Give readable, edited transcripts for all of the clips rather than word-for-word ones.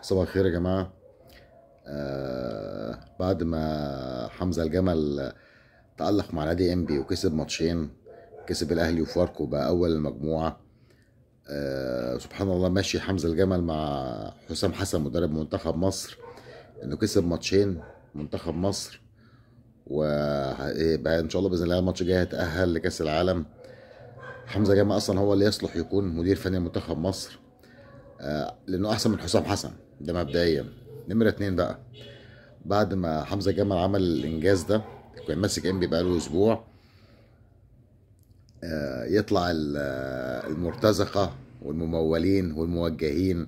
صباح الخير يا جماعة. بعد ما حمزة الجمل تألق مع نادي انبي وكسب ماتشين، كسب الأهلي وفاركو بقى أول المجموعة. سبحان الله، ماشي حمزة الجمل مع حسام حسن مدرب منتخب مصر، إنه كسب ماتشين منتخب مصر، وبقى إن شاء الله بإذن الله الماتش الجاي هيتأهل لكأس العالم. حمزة جمل أصلا هو اللي يصلح يكون مدير فني منتخب مصر، لأنه أحسن من حسام حسن، ده مبدئيا. نمرة اتنين بقى، بعد ما حمزة جمال عمل الإنجاز ده، كان ماسك انبي بقاله أسبوع، يطلع المرتزقة والممولين والموجهين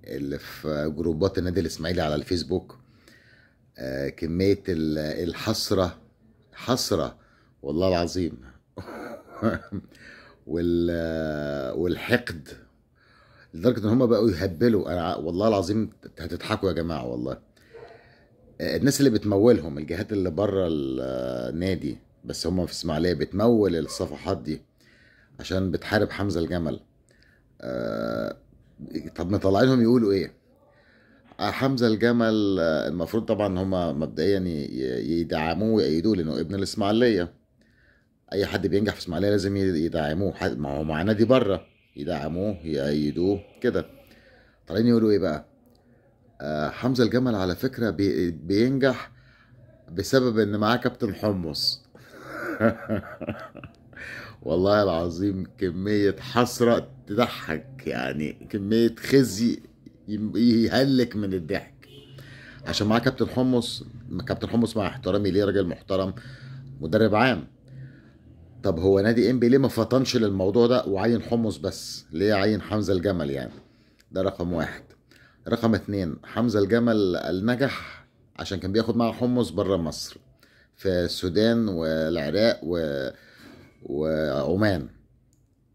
اللي في جروبات النادي الإسماعيلي على الفيسبوك، كمية الحسرة، حسرة والله العظيم والحقد، لدرجة إن هم بقوا يهبلوا. أنا والله العظيم هتضحكوا يا جماعة والله. الناس اللي بتمولهم، الجهات اللي بره النادي بس هم في اسماعيليه بتمول الصفحات دي عشان بتحارب حمزه الجمل. آه، طب مطلعينهم يقولوا ايه؟ حمزه الجمل المفروض طبعا هم مبدئيا يدعموه ويأيدوه لانه ابن الاسماعيليه. اي حد بينجح في اسماعيليه لازم يدعموه، ما هو مع نادي بره، يدعموه يأيدوه كده. طالعين يقولوا ايه بقى؟ حمزه الجمل على فكره بينجح بسبب ان معاه كابتن حمص. والله العظيم كمية حسرة تضحك، يعني كمية خزي يهلك من الضحك، عشان معاه كابتن حمص. كابتن حمص مع احترامي ليه راجل محترم، مدرب عام. طب هو نادي انبي ليه ما فطنش للموضوع ده وعين حمص بس؟ ليه عين حمزة الجمل يعني؟ ده رقم واحد. رقم اتنين، حمزة الجمل النجح عشان كان بياخد معاه حمص بره مصر، في السودان والعراق وعمان.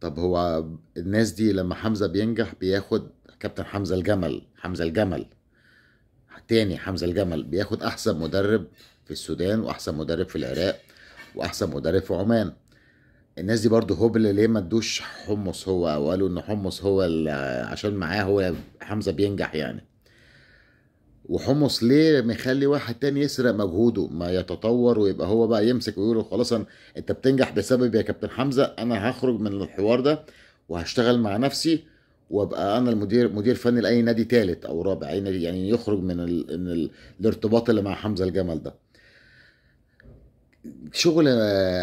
طب هو الناس دي لما حمزة بينجح بياخد كابتن حمزة الجمل، حمزة الجمل تاني، حمزة الجمل بياخد أحسن مدرب في السودان وأحسن مدرب في العراق وأحسن مدرب في عمان. الناس دي برضو هبل ليه ما ادوش حمص هو، أو قالوا إن حمص هو عشان معاه هو حمزة بينجح يعني. وحمص ليه مخلي واحد تاني يسرق مجهوده، ما يتطور ويبقى هو بقى يمسك ويقول خلاص انت بتنجح بسبب يا كابتن حمزة، انا هخرج من الحوار ده وهشتغل مع نفسي، وابقى انا مدير فني لاي نادي تالت او رابع، اي نادي يعني، يخرج الارتباط اللي مع حمزة الجمل ده. شغل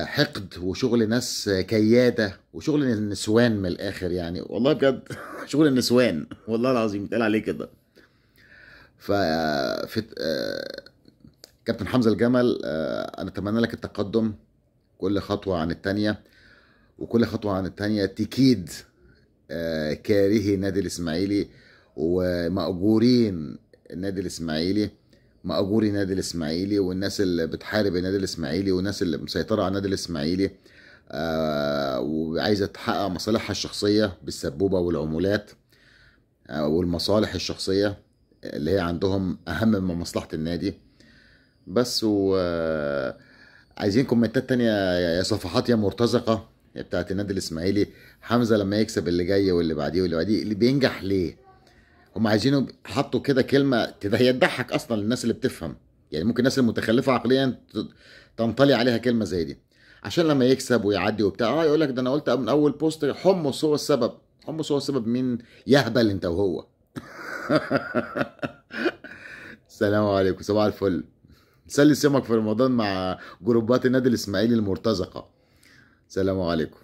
حقد، وشغل ناس كيادة، وشغل النسوان من الاخر يعني، والله بجد. شغل النسوان والله العظيم اتقال عليه كده. ف في كابتن حمزة الجمل، أنا أتمنى لك التقدم كل خطوة عن التانية، وكل خطوة عن التانية تكيد كارهي النادي الإسماعيلي ومأجورين النادي الإسماعيلي، مأجوري النادي الإسماعيلي والناس اللي بتحارب النادي الإسماعيلي والناس اللي مسيطرة على النادي الإسماعيلي، وعايزة تحقق مصالحها الشخصية بالسبوبة والعمولات، والمصالح الشخصية اللي هي عندهم أهم من مصلحة النادي بس. عايزين كومنتات تانية يا صفحات يا مرتزقة بتاعت النادي الإسماعيلي. حمزة لما يكسب اللي جاي واللي بعديه واللي بعديه اللي بينجح ليه؟ هم عايزينه حطوا كده كلمة هي تضحك أصلا للناس اللي بتفهم، يعني ممكن الناس المتخلفة عقليا تنطلي عليها كلمة زي دي، عشان لما يكسب ويعدي وبتاع يقول لك ده أنا قلت من أول بوست حمص هو السبب. حمص هو السبب؟ مين يهبل أنت وهو؟ السلام عليكم، صباح الفل. سلي سمك في رمضان مع جروبات النادي الإسماعيلي المرتزقة. سلام عليكم.